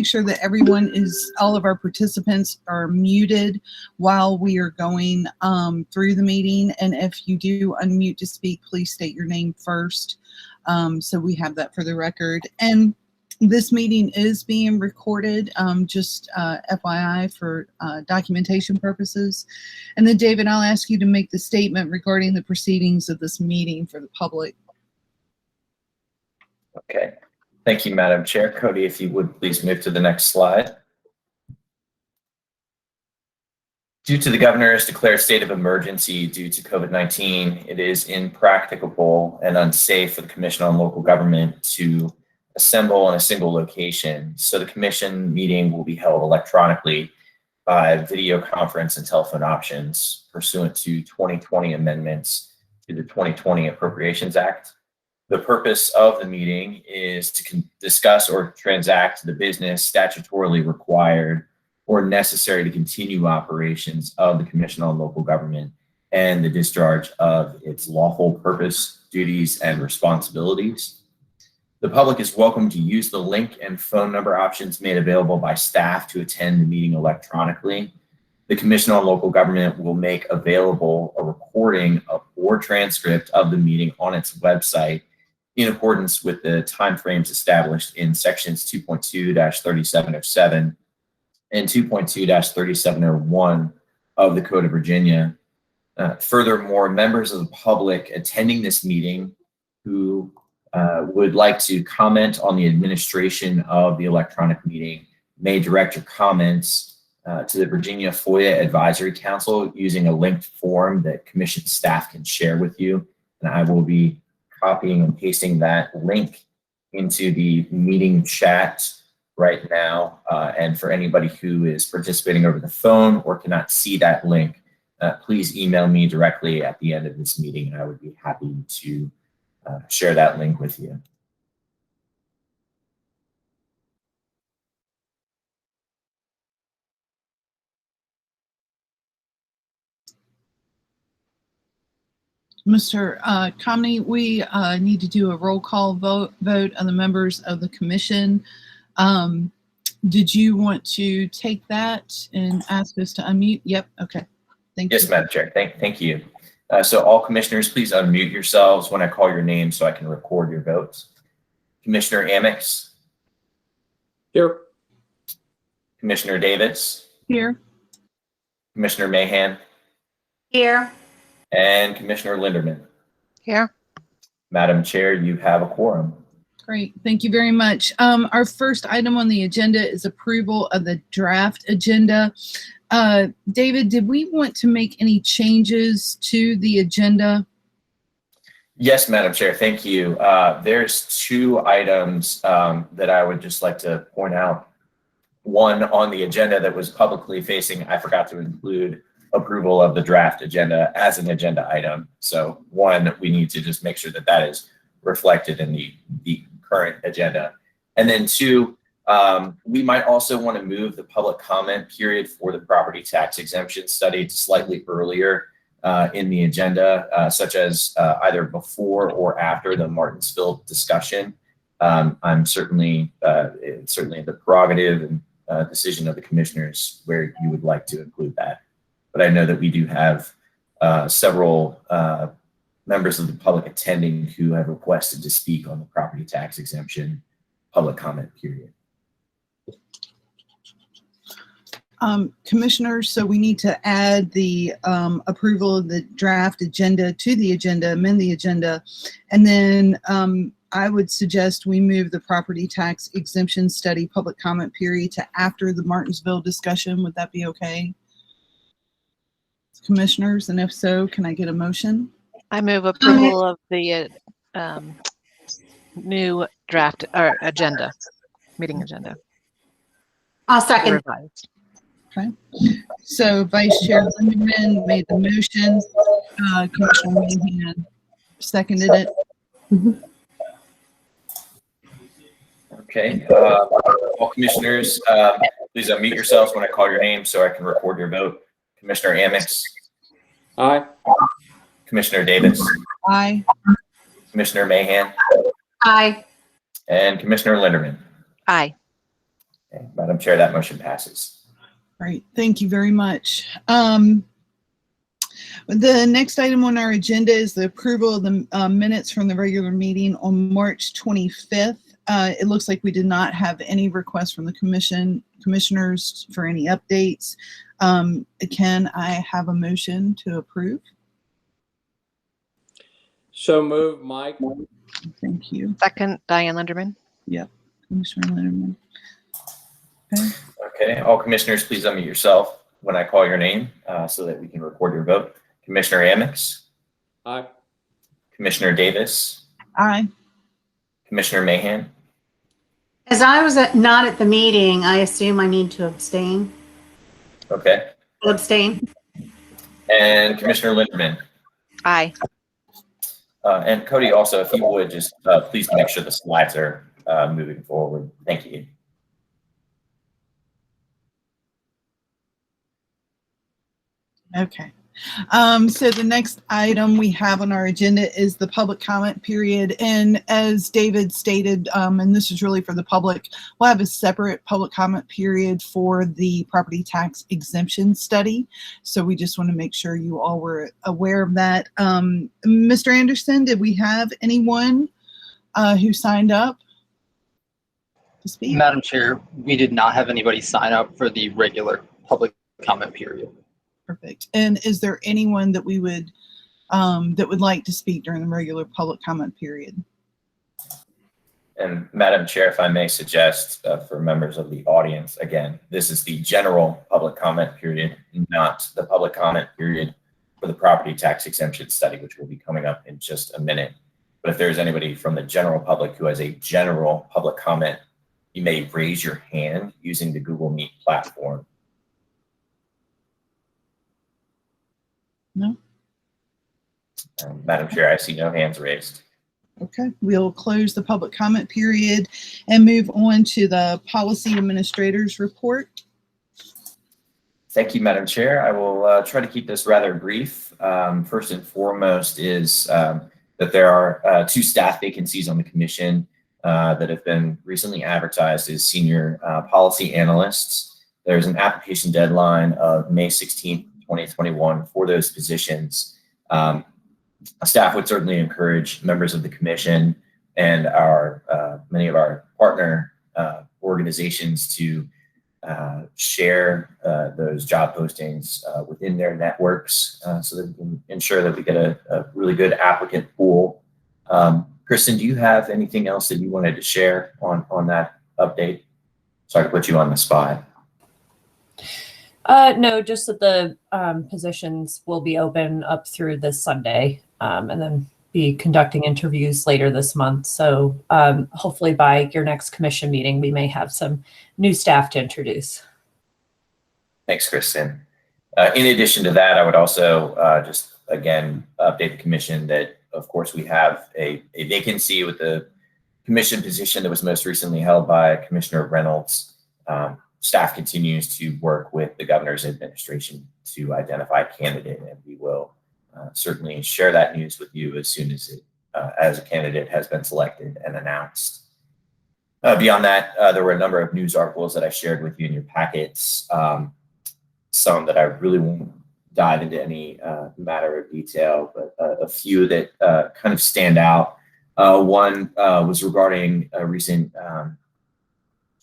sure that all of our participants are muted while we are going through the meeting. And if you do unmute to speak, please state your name first, so we have that for the record. And this meeting is being recorded, just FYI for documentation purposes. And then David, I'll ask you to make the statement regarding the proceedings of this meeting for the public. Okay. Thank you, Madam Chair. Cody, if you would please move to the next slide. Due to the governor's declared state of emergency due to COVID-19, it is impracticable and unsafe for the Commission on Local Government to assemble in a single location. So the Commission meeting will be held electronically by video conference and telephone options pursuant to 2020 amendments to the 2020 Appropriations Act. The purpose of the meeting is to discuss or transact the business statutorily required or necessary to continue operations of the Commission on Local Government and the discharge of its lawful purpose, duties, and responsibilities. The public is welcome to use the link and phone number options made available by staff to attend the meeting electronically. The Commission on Local Government will make available a recording or transcript of the meeting on its website in accordance with the timeframes established in sections 2.2-3707 and 2.2-3701 of the Code of Virginia. Furthermore, members of the public attending this meeting who would like to comment on the administration of the electronic meeting may direct your comments to the Virginia FOIA Advisory Council using a linked form that Commission staff can share with you. And I will be copying and pasting that link into the meeting chat right now. And for anybody who is participating over the phone or cannot see that link, please email me directly at the end of this meeting, and I would be happy to share that link with you. Mr. Comney, we need to do a roll call vote on the members of the Commission. Did you want to take that and ask us to unmute? Yep. Okay. Thank you. Yes, Madam Chair. Thank you. So all commissioners, please unmute yourselves when I call your name so I can record your votes. Commissioner Amix. Here. Commissioner Davis. Here. Commissioner Mahan. Here. And Commissioner Linderman. Here. Madam Chair, you have a quorum. Great. Thank you very much. Our first item on the agenda is approval of the draft agenda. David, did we want to make any changes to the agenda? Yes, Madam Chair, thank you. There's two items that I would just like to point out. One on the agenda that was publicly facing, I forgot to include approval of the draft agenda as an agenda item. So one, we need to just make sure that that is reflected in the current agenda. And then two, we might also want to move the public comment period for the property tax exemption study to slightly earlier in the agenda, such as either before or after the Martinsville discussion. I'm certainly the prerogative and decision of the commissioners where you would like to include that. But I know that we do have several members of the public attending who have requested to speak on the property tax exemption public comment period. Commissioners, so we need to add the approval of the draft agenda to the agenda, amend the agenda, and then I would suggest we move the property tax exemption study public comment period to after the Martinsville discussion. Would that be okay, Commissioners? And if so, can I get a motion? I move approval of the new draft or agenda, meeting agenda. I'll second. Revised. Okay. So Vice Chair Linderman made the motion. Commissioner Mahan seconded it. Mm-hmm. Okay. All commissioners, please unmute yourselves when I call your name so I can record your vote. Commissioner Amix. Aye. Commissioner Davis. Aye. Commissioner Mahan. Aye. And Commissioner Linderman. Aye. Okay, Madam Chair, that motion passes. Great, thank you very much. The next item on our agenda is the approval of the minutes from the regular meeting on March 25th. It looks like we did not have any requests from the commissioners for any updates. Can I have a motion to approve? So moved, Mike. Thank you. Second, Diane Linderman. Yep, Commissioner Linderman. Okay. Okay, all commissioners, please unmute yourself when I call your name so that we can record your vote. Commissioner Amix, Aye. Commissioner Davis, Aye. Commissioner Mahan, As I was not at the meeting, I assume I need to abstain. okay, Abstain. and Commissioner Linderman. Aye. And Cody, also, if you would just please make sure the slides are moving forward. Thank you. Okay. So the next item we have on our agenda is the public comment period. And as David stated, and this is really for the public, we'll have a separate public comment period for the property tax exemption study. So we just want to make sure you all were aware of that. Mr. Anderson, did we have anyone who signed up to speak? Madam Chair, we did not have anybody sign up for the regular public comment period. Perfect. And is there anyone that we would that would like to speak during the regular public comment period? And Madam Chair, if I may suggest for members of the audience, again, this is the general public comment period, not the public comment period for the property tax exemption study, which will be coming up in just a minute. But if there's anybody from the general public who has a general public comment, you may raise your hand using the Google Meet platform. No. Madam Chair, I see no hands raised. Okay, we'll close the public comment period and move on to the policy administrator's report. Thank you, Madam Chair. I will try to keep this rather brief. First and foremost is that there are 2 staff vacancies on the commission that have been recently advertised as senior policy analysts. There's an application deadline of May 16th, 2021 for those positions. Staff would certainly encourage members of the commission and our many of our partner organizations to share those job postings within their networks so that we can ensure that we get a really good applicant pool. Kristen, do you have anything else that you wanted to share on that update? Sorry to put you on the spot. No, just that the positions will be open up through this Sunday and then be conducting interviews later this month. So hopefully by your next commission meeting, we may have some new staff to introduce. Thanks, Kristen. In addition to that, I would also just again update the commission that, of course, we have a vacancy with the commission position that was most recently held by Commissioner Reynolds. Staff continues to work with the governor's administration to identify a candidate, and we will certainly share that news with you as soon as as a candidate has been selected and announced. Beyond that, there were a number of news articles that I shared with you in your packets. Some that I really won't dive into any matter of detail, but a few that kind of stand out. One was regarding a recent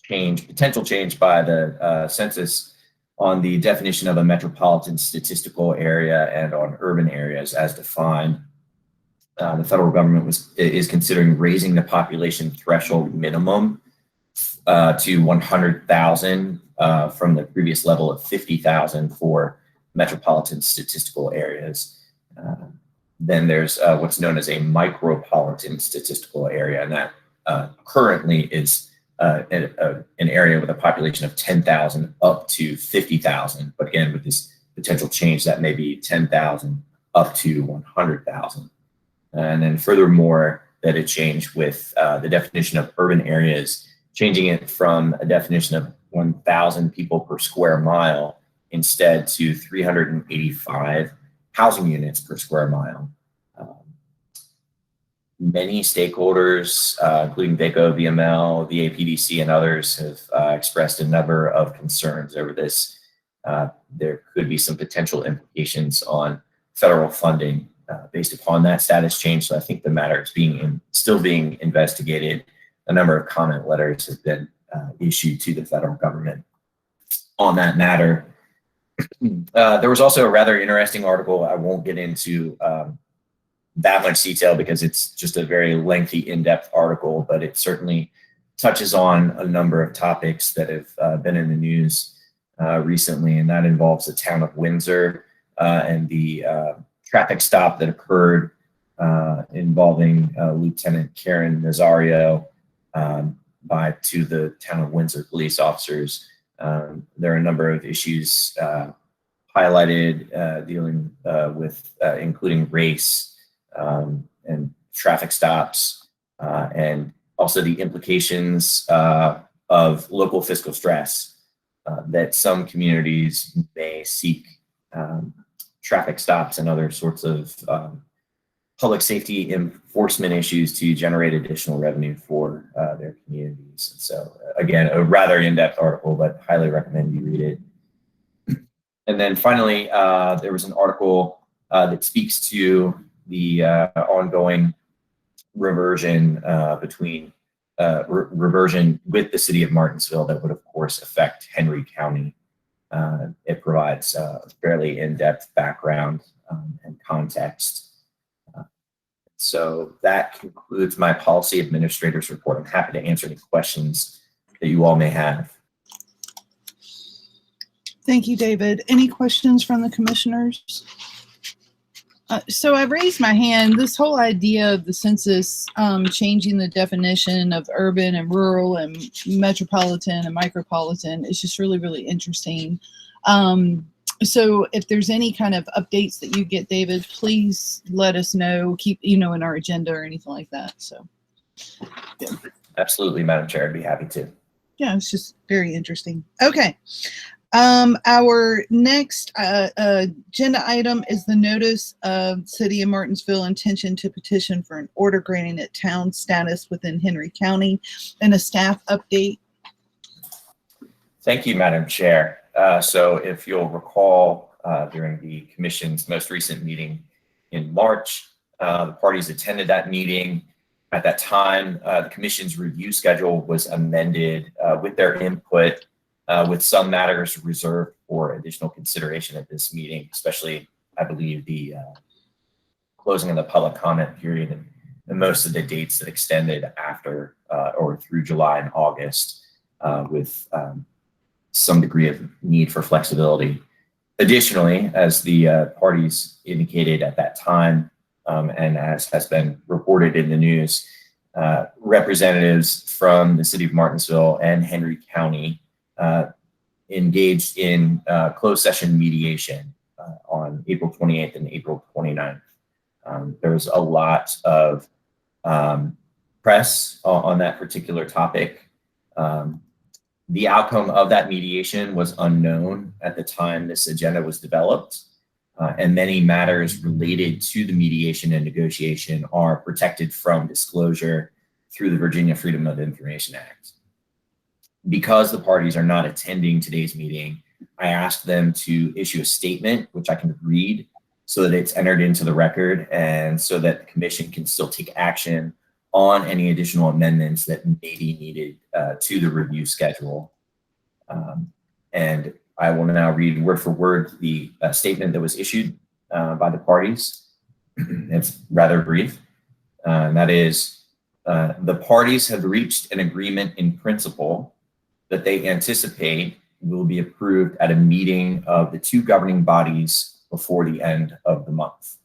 potential change by the Census on the definition of a metropolitan statistical area and on urban areas as defined. The federal government is considering raising the population threshold minimum to 100,000 from the previous level of 50,000 for metropolitan statistical areas. Then there's what's known as a micropolitan statistical area, and that currently is an area with a population of 10,000 up to 50,000. But again, with this potential change, that may be 10,000 up to 100,000. And then furthermore, that it changed with the definition of urban areas, changing it from a definition of 1,000 people per square mile instead to 385 housing units per square mile. many stakeholders, including VACO, VML, VAPDC, and others, have expressed a number of concerns over this. There could be some potential implications on federal funding based upon that status change. So I think the matter is still being investigated. A number of comment letters have been issued to the federal government on that matter. There was also a rather interesting article. I won't get into that much detail because it's just a very lengthy, in-depth article, but it certainly touches on a number of topics that have been in the news recently, and that involves the town of Windsor and the traffic stop that occurred involving Lieutenant Karen Nazario to the town of Windsor police officers. There are a number of issues highlighted dealing with including race and traffic stops, and also the implications of local fiscal stress that some communities may seek traffic stops and other sorts of public safety enforcement issues to generate additional revenue for their communities. And so again, a rather in-depth article, but highly recommend you read it. And then finally, there was an article that speaks to the ongoing reversion reversion with the city of Martinsville that would, of course, affect Henry County. It provides a fairly in-depth background and context. So that concludes my policy administrator's report. I'm happy to answer any questions that you all may have. Thank you, David. Any questions from the commissioners? So I raised my hand. This whole idea of the census changing the definition of urban and rural and metropolitan and micropolitan is just really, really interesting. So if there's any kind of updates that you get, David, please let us know. Keep, in our agenda or anything like that. So, yeah. Absolutely, Madam Chair. I'd be happy to. Yeah, it's just very interesting. Okay. Our next agenda item is the notice of City of Martinsville intention to petition for an order granting it town status within Henry County and a staff update. Thank you, Madam Chair. So if you'll recall, during the Commission's most recent meeting in March, the parties attended that meeting. At that time, the Commission's review schedule was amended with their input, with some matters reserved for additional consideration at this meeting, especially, I believe, the closing of the public comment period and most of the dates that extended after or through July and August, with some degree of need for flexibility. Additionally, as the parties indicated at that time, and as has been reported in the news, representatives from the City of Martinsville and Henry County engaged in closed session mediation on April 28th and April 29th. There was a lot of press on that particular topic. The outcome of that mediation was unknown at the time this agenda was developed, and many matters related to the mediation and negotiation are protected from disclosure through the Virginia Freedom of Information Act. Because the parties are not attending today's meeting, I asked them to issue a statement, which I can read so that it's entered into the record and so that the commission can still take action on any additional amendments that may be needed to the review schedule. And I will now read word for word the statement that was issued by the parties. It's rather brief. And that is, the parties have reached an agreement in principle that they anticipate will be approved at a meeting of the two governing bodies before the end of the month.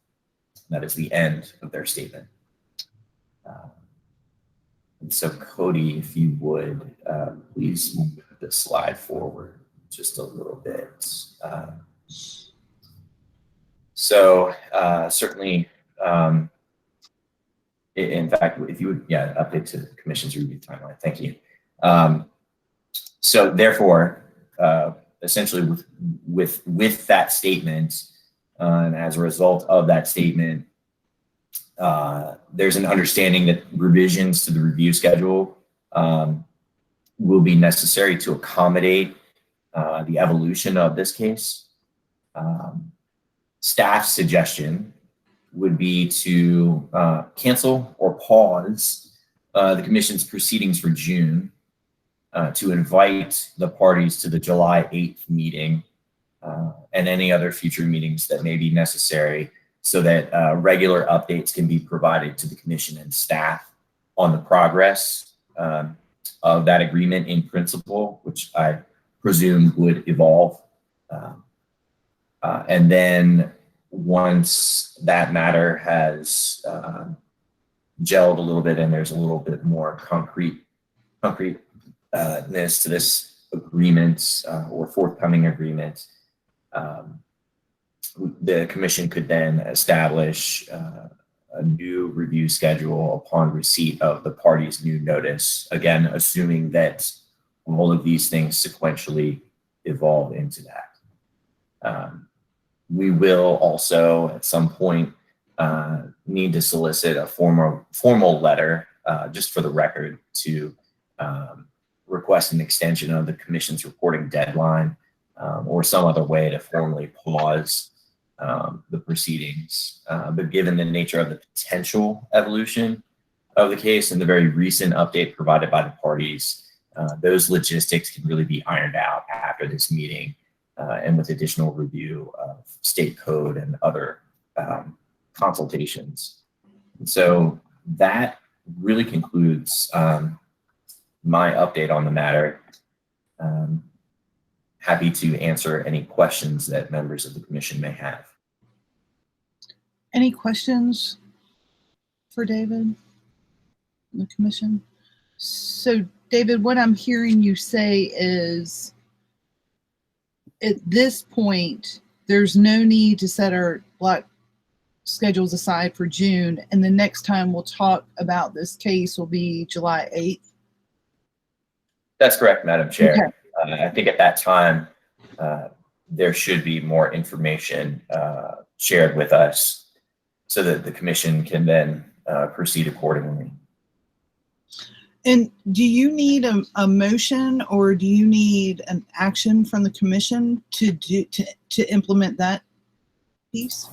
That is the end of their statement. And so, Cody, if you would, please move the slide forward just a little bit. Certainly, in fact, if you would, update to the Commission's review timeline. Thank you. So therefore, essentially with that statement, and as a result of that statement, there's an understanding that revisions to the review schedule will be necessary to accommodate the evolution of this case. Staff's suggestion would be to cancel or pause the commission's proceedings for June to invite the parties to the July 8th meeting and any other future meetings that may be necessary, so that regular updates can be provided to the commission and staff on the progress of that agreement in principle, which I presume would evolve. And then once that matter has gelled a little bit and there's a little bit more concreteness to this agreement or forthcoming agreement, the commission could then establish a new review schedule upon receipt of the party's new notice, again, assuming that all of these things sequentially evolve into that. We will also at some point need to solicit a formal letter, just for the record, to request an extension of the commission's reporting deadline, or some other way to formally pause the proceedings. But given the nature of the potential evolution of the case and the very recent update provided by the parties, those logistics can really be ironed out after this meeting, and with additional review of state code and other consultations. And so that really concludes my update on the matter. Happy to answer any questions that members of the commission may have. Any questions for David, the commission? So David, what I'm hearing you say is, at this point, there's no need to set our block schedules aside for June, and the next time we'll talk about this case will be July 8th. That's correct, Madam Chair. Okay. I think at that time, there should be more information shared with us so that the commission can then proceed accordingly. And do you need a motion, or do you need an action from the commission to implement that piece?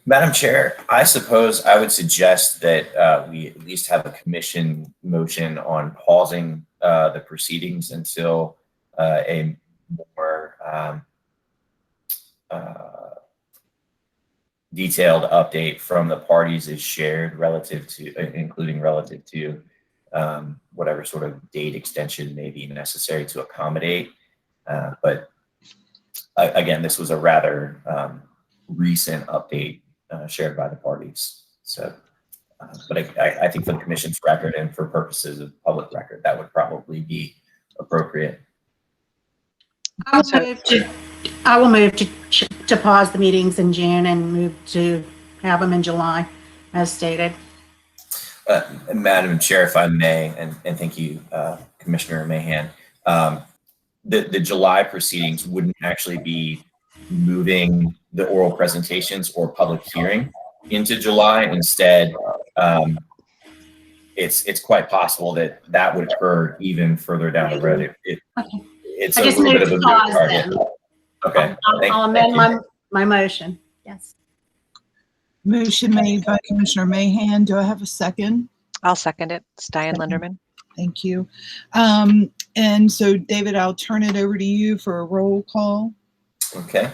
Madam Chair, I suppose I would suggest that we at least have a commission motion on pausing the proceedings until a more detailed update from the parties is shared relative to, including relative to whatever sort of date extension may be necessary to accommodate. But again, this was a rather recent update shared by the parties. So, but I think for the commission's record and for purposes of public record, that would probably be appropriate. I will move to pause the meetings in June and move to have them in July, as stated. Madam Chair, if I may, and thank you, Commissioner Mahan, the July proceedings wouldn't actually be moving the oral presentations or public hearing into July. Instead, it's quite possible that would occur even further down the road. It's a little bit of a moving target. Okay. I'll amend my motion. Yes. Motion made by Commissioner Mahan. Do I have a second? I'll second it. It's Diane Linderman. Thank you. And so, David, I'll turn it over to you for a roll call. Okay.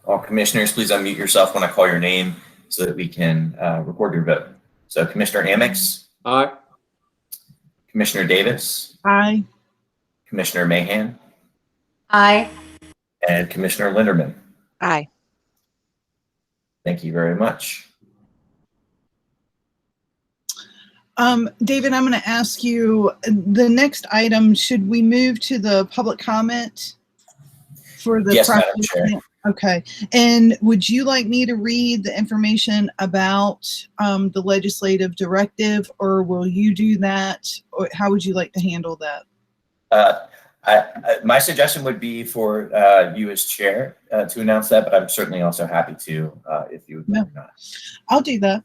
All commissioners, please unmute yourself when I call your name so that we can record your vote. So, Commissioner Amix. Aye. Commissioner Davis. Aye. Commissioner Mahan. Aye. And Commissioner Linderman. Aye. Thank you very much. David, I'm going to ask you, the next item, should we move to the public comment for the Yes, Madam practice? Chair. Okay. And would you like me to read the information about the legislative directive, or will you do that? Or how would you like to handle that? My suggestion would be for you as chair to announce that, but I'm certainly also happy to if you would like not. I'll do that.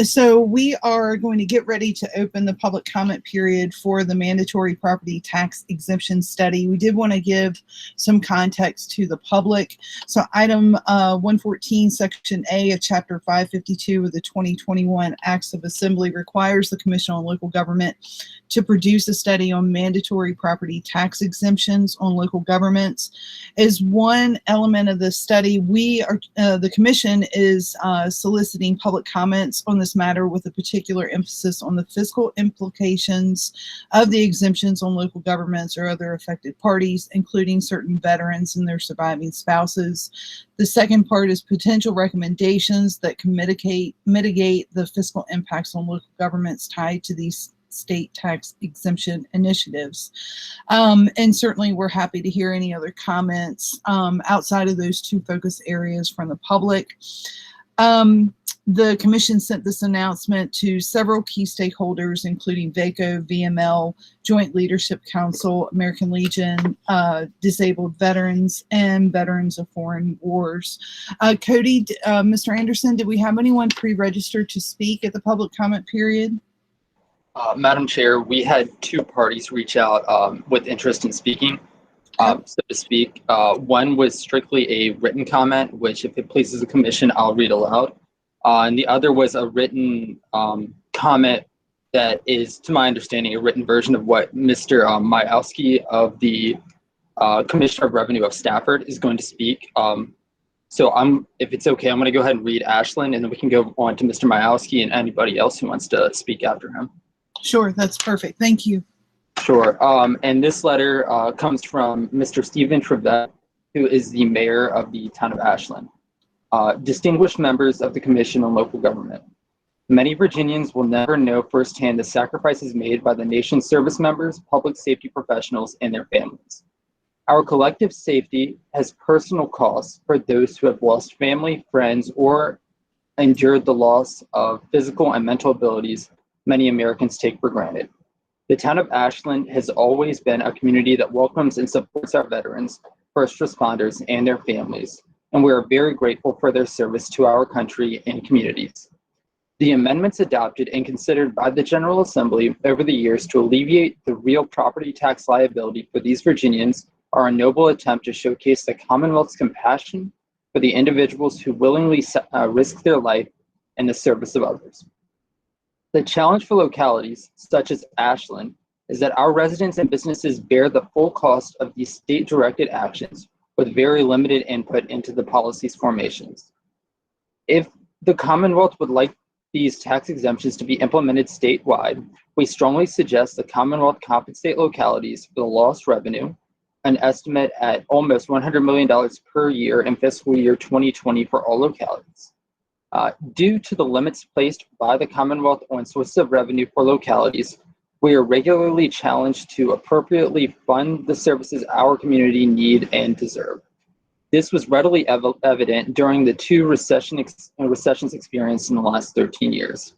So we are going to get ready to open the public comment period for the mandatory property tax exemption study. We did want to give some context to the public. So item 114, section A of chapter 552 of the 2021 Acts of Assembly requires the Commission on Local Government to produce a study on mandatory property tax exemptions on local governments. As one element of the study, the Commission is soliciting public comments on this matter with a particular emphasis on the fiscal implications of the exemptions on local governments or other affected parties, including certain veterans and their surviving spouses. The second part is potential recommendations that can mitigate the fiscal impacts on local governments tied to these state tax exemption initiatives. And certainly we're happy to hear any other comments outside of those two focus areas from the public. The Commission sent this announcement to several key stakeholders, including VACO, VML, Joint Leadership Council, American Legion, Disabled Veterans, and Veterans of Foreign Wars. Cody, Mr. Anderson, did we have anyone pre-registered to speak at the public comment period? Madam Chair, we had two parties reach out with interest in speaking, so to speak. One was strictly a written comment, which if it pleases the Commission, I'll read aloud. And the other was a written comment that is, to my understanding, a written version of what Mr. Majowski of the Commissioner of Revenue of Stafford is going to speak. So if it's okay, I'm going to go ahead and read Ashland, and then we can go on to Mr. Majowski and anybody else who wants to speak after him. Sure, that's perfect. Thank you. Sure. And this letter comes from Mr. Stephen Trevette, who is the mayor of the town of Ashland. Distinguished members of the Commission on Local Government. Many Virginians will never know firsthand the sacrifices made by the nation's service members, public safety professionals, and their families. Our collective safety has personal costs for those who have lost family, friends, or endured the loss of physical and mental abilities many Americans take for granted. The town of Ashland has always been a community that welcomes and supports our veterans, first responders, and their families, and we are very grateful for their service to our country and communities. The amendments adopted and considered by the General Assembly over the years to alleviate the real property tax liability for these Virginians are a noble attempt to showcase the Commonwealth's compassion for the individuals who willingly risk their life in the service of others. The challenge for localities such as Ashland is that our residents and businesses bear the full cost of these state-directed actions with very limited input into the policy's formations. If the Commonwealth would like these tax exemptions to be implemented statewide, we strongly suggest the Commonwealth compensate localities for the lost revenue, an estimate at almost $100 million per year in fiscal year 2020 for all localities. Due to the limits placed by the Commonwealth on sources of revenue for localities, we are regularly challenged to appropriately fund the services our community need and deserve. This was readily evident during the two recessions experienced in the last 13 years.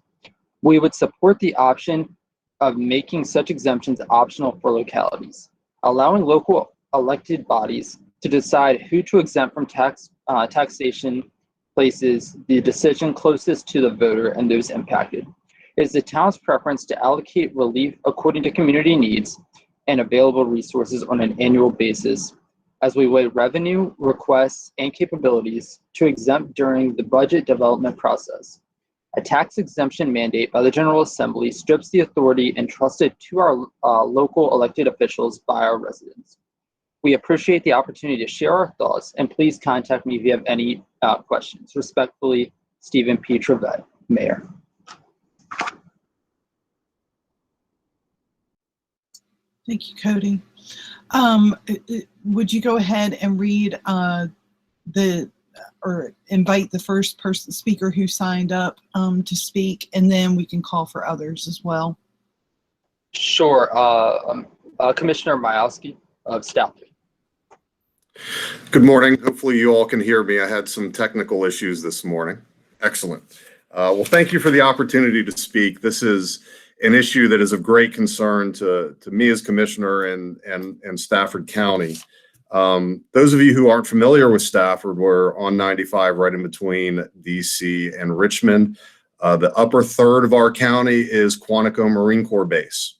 We would support the option of making such exemptions optional for localities, allowing local elected bodies to decide who to exempt from taxation places the decision closest to the voter and those impacted. It is the town's preference to allocate relief according to community needs and available resources on an annual basis as we weigh revenue, requests, and capabilities to exempt during the budget development process. A tax exemption mandate by the General Assembly strips the authority entrusted to our local elected officials by our residents. We appreciate the opportunity to share our thoughts, and please contact me if you have any questions. Respectfully, Stephen P. Trevette, Mayor. Thank you, Cody. Would you go ahead and read or invite the first speaker who signed up to speak, and then we can call for others as well. Sure. Commissioner Majowski of Stafford. Good morning. Hopefully you all can hear me. I had some technical issues this morning. Excellent. Well, thank you for the opportunity to speak. This is an issue that is of great concern to me as commissioner and Stafford County. Those of you who aren't familiar with Stafford, we're on 95 right in between DC and Richmond. The upper third of our county is Quantico Marine Corps Base.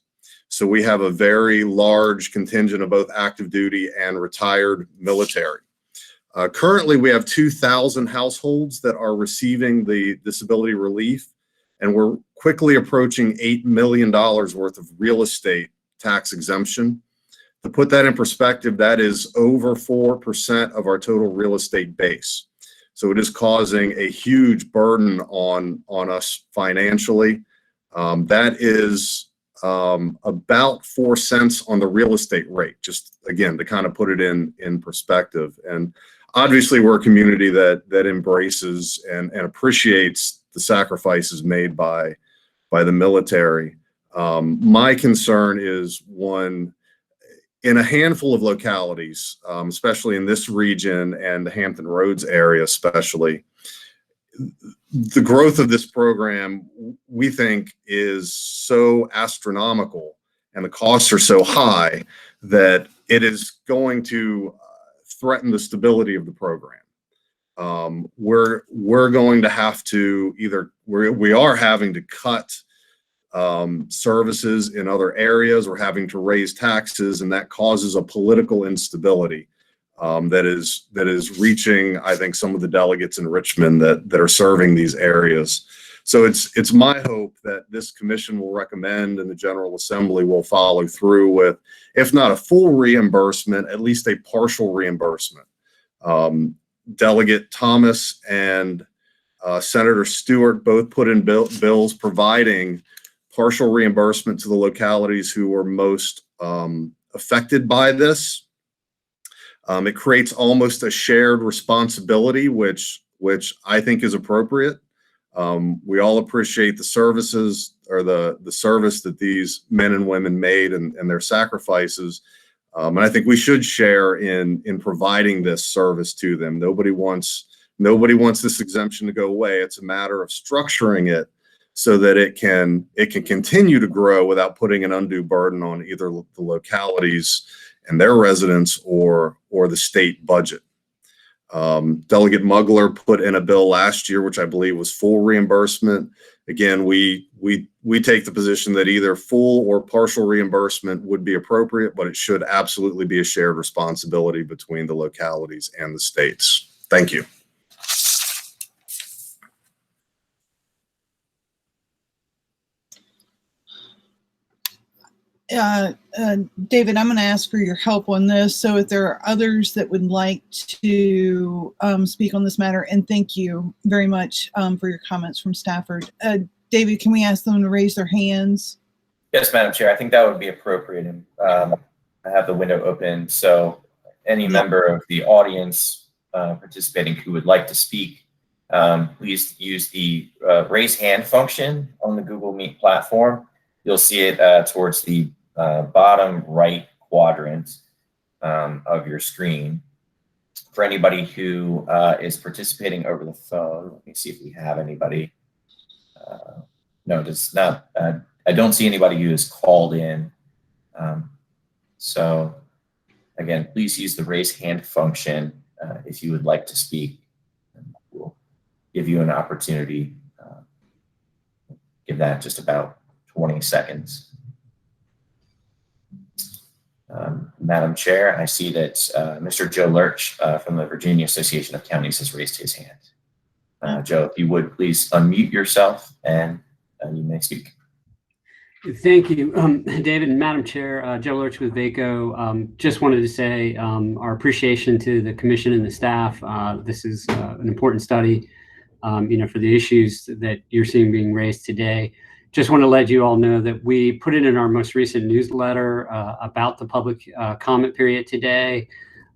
So we have a very large contingent of both active duty and retired military. Currently, we have 2,000 households that are receiving the disability relief, and we're quickly approaching $8 million worth of real estate tax exemption. To put that in perspective, that is over 4% of our total real estate base. So it is causing a huge burden on us financially. That is about 4 cents on the real estate rate, just again, to kind of put it in perspective. And obviously we're a community that embraces and appreciates the sacrifices made by the military. My concern is one, in a handful of localities, especially in this region and the Hampton Roads area especially, the growth of this program, we think, is so astronomical and the costs are so high that it is going to threaten the stability of the program. We're going to have to we are having to cut services in other areas. We're having to raise taxes, and that causes a political instability that is reaching, I think, some of the delegates in Richmond that are serving these areas. So it's my hope that this commission will recommend and the General Assembly will follow through with, if not a full reimbursement, at least a partial reimbursement. Delegate Thomas and Senator Stewart both put in bills providing partial reimbursement to the localities who were most affected by this. It creates almost a shared responsibility, which I think is appropriate. We all appreciate the services or the service that these men and women made and their sacrifices. And I think we should share in providing this service to them. Nobody wants this exemption to go away. It's a matter of structuring it so that it can continue to grow without putting an undue burden on either the localities and their residents or the state budget. Delegate Mugler put in a bill last year, which I believe was full reimbursement. Again, we take the position that either full or partial reimbursement would be appropriate, but it should absolutely be a shared responsibility between the localities and the states. Thank you. David, I'm going to ask for your help on this. So if there are others that would like to speak on this matter, and thank you very much for your comments from Stafford. David, can we ask them to raise their hands? Yes, Madam Chair, I think that would be appropriate. And I have the window open, so any member of the audience participating who would like to speak, please use the raise hand function on the Google Meet platform. You'll see it towards the bottom right quadrant of your screen. For anybody who is participating over the phone, let me see if we have anybody. No, it's not. I don't see anybody who is called in. So again, please use the raise hand function if you would like to speak. And we'll give you an opportunity. Give that just about 20 seconds. Madam Chair, I see that Mr. Joe Lurch from the Virginia Association of Counties has raised his hand. Joe, if you would please unmute yourself and you may speak. Thank you, David and Madam Chair. Joe Lurch with VACO. Just wanted to say our appreciation to the commission and the staff. This is an important study, for the issues that you're seeing being raised today. Just want to let you all know that we put it in our most recent newsletter about the public comment period today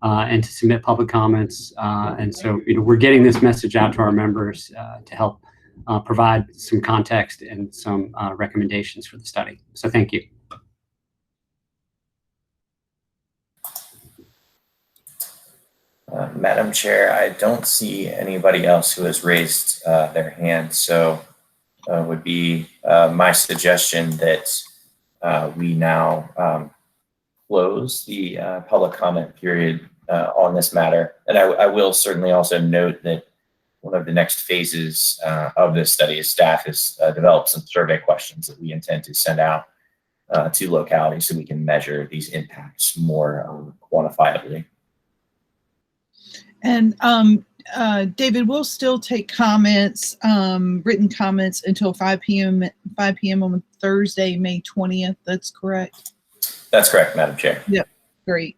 and to submit public comments. And so, we're getting this message out to our members to help provide some context and some recommendations for the study. So thank you. Madam Chair, I don't see anybody else who has raised their hand. So would be my suggestion that we now close the public comment period on this matter. And I will certainly also note that one of the next phases of this study is staff has developed some survey questions that we intend to send out to localities so we can measure these impacts more quantifiably. And David, we'll still take comments, written comments until 5 p.m. On Thursday, May 20th. That's correct? That's correct, Madam Chair. Yep. Great.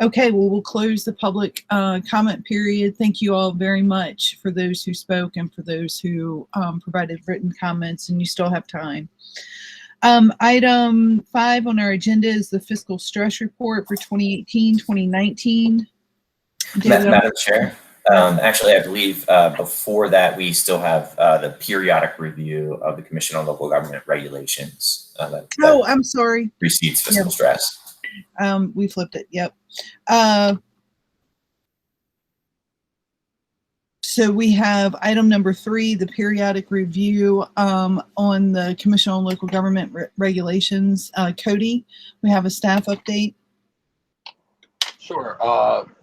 Okay, well, we'll close the public comment period. Thank you all very much for those who spoke and for those who provided written comments, and you still have time. Item 5 on our agenda is the fiscal stress report for 2018-2019. Madam Chair, actually, I believe before that, we still have the periodic review of the Commission on Local Government Regulations. I'm sorry. Precedes fiscal stress. We flipped it. Yep. So we have item number 3, the periodic review on the Commission on Local Government Regulations. Cody, we have a staff update. Sure,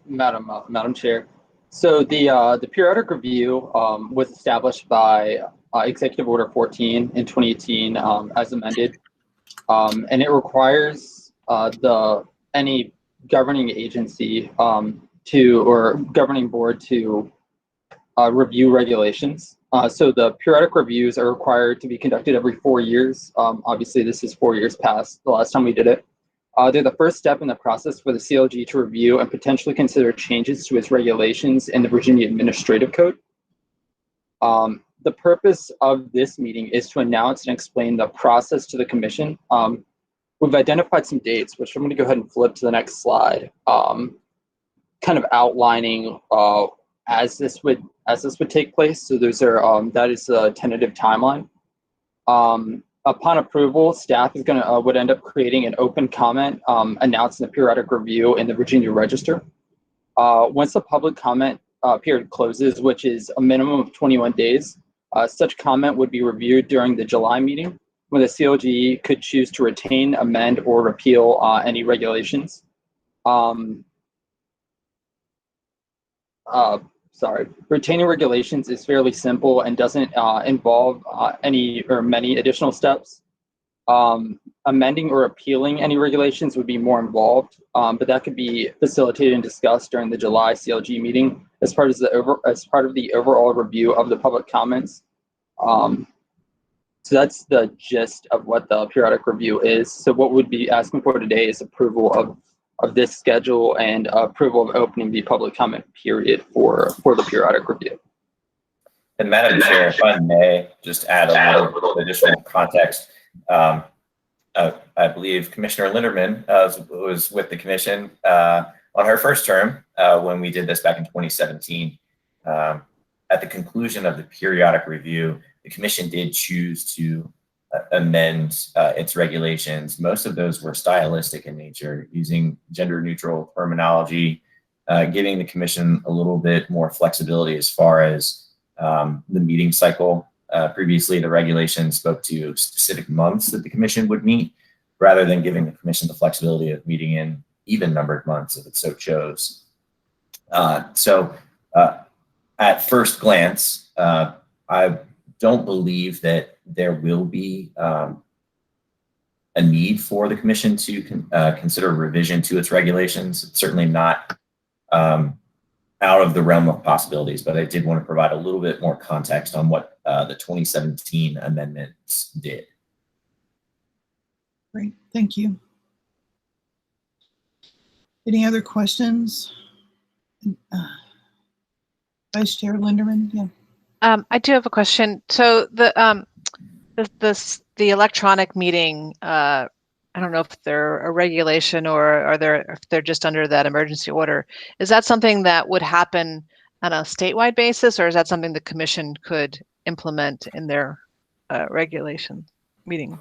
Madam Chair. So the periodic review was established by Executive Order 14 in 2018 as amended, and it requires any governing agency or governing board to review regulations. So the periodic reviews are required to be conducted every 4 years. Obviously, this is 4 years past the last time we did it. They're the first step in the process for the CLG to review and potentially consider changes to its regulations in the Virginia Administrative Code. The purpose of this meeting is to announce and explain the process to the Commission. We've identified some dates, which I'm going to go ahead and flip to the next slide, kind of outlining as this would take place. So those are that is a tentative timeline. Upon approval, staff is would end up creating an open comment announcing the periodic review in the Virginia Register. Once the public comment period closes, which is a minimum of 21 days, such comment would be reviewed during the July meeting, when the CLG could choose to retain, amend, or repeal any regulations. Retaining regulations is fairly simple and doesn't involve any or many additional steps. Amending or appealing any regulations would be more involved, but that could be facilitated and discussed during the July CLG meeting as part of the overall review of the public comments. So that's the gist of what the periodic review is. So what we'd be asking for today is approval of this schedule and approval of opening the public comment period for the periodic review. And Madam Chair, if I may just add a little additional context. I believe Commissioner Linderman was with the Commission on her first term when we did this back in 2017. At the conclusion of the periodic review, the Commission did choose to amend its regulations. Most of those were stylistic in nature, using gender-neutral terminology, giving the Commission a little bit more flexibility as far as the meeting cycle. Previously, the regulations spoke to specific months that the Commission would meet, rather than giving the Commission the flexibility of meeting in even-numbered months if it so chose. At first glance, I don't believe that there will be a need for the Commission to consider revision to its regulations. It's certainly not out of the realm of possibilities, but I did want to provide a little bit more context on what the 2017 amendments did. Great, thank you. Any other questions? Vice Chair Linderman, yeah. I do have a question. So the electronic meeting, I don't know if they're a regulation or if they're just under that emergency order. Is that something that would happen on a statewide basis, or is that something the Commission could implement in their regulation meeting?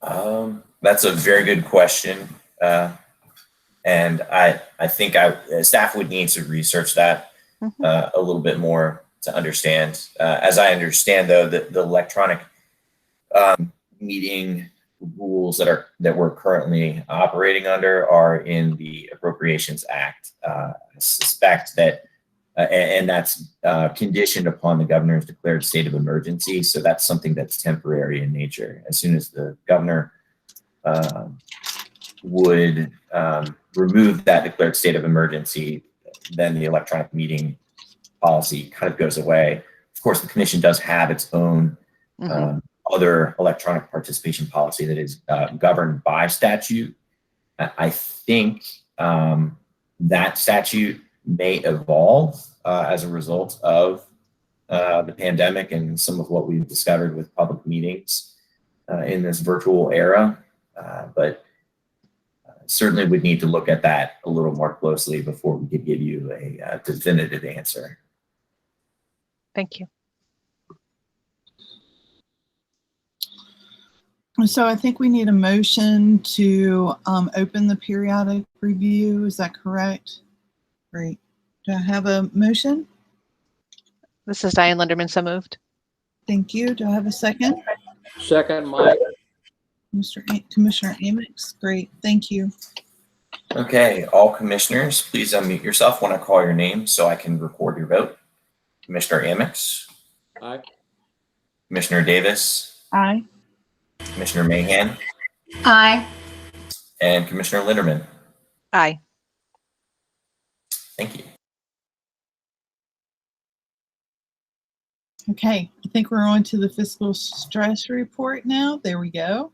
That's a very good question. And I think staff would need to research that a little bit more. understand. As I understand, though, the electronic meeting rules that we're currently operating under are in the Appropriations Act. I suspect that, and that's conditioned upon the governor's declared state of emergency. So that's something that's temporary in nature. As soon as the governor would remove that declared state of emergency, then the electronic meeting policy kind of goes away. Of course, the commission does have its own other electronic participation policy that is governed by statute. I think that statute may evolve as a result of the pandemic and some of what we've discovered with public meetings in this virtual era. But certainly would need to look at that a little more closely before we could give you a definitive answer. Thank you. So I think we need a motion to open the periodic review. Is that correct? Great. Do I have a motion? This is Diane Linderman, so moved. Thank you. Do I have a second? Second, Mike. Commissioner Amix. Great. Thank you. Okay, all commissioners, please unmute yourself when I call your name so I can record your vote. Commissioner Amix. Aye. Commissioner Davis. Aye. Commissioner Mahan. Aye. And Commissioner Linderman. Aye. Thank you. Okay, I think we're on to the fiscal stress report now. There we go.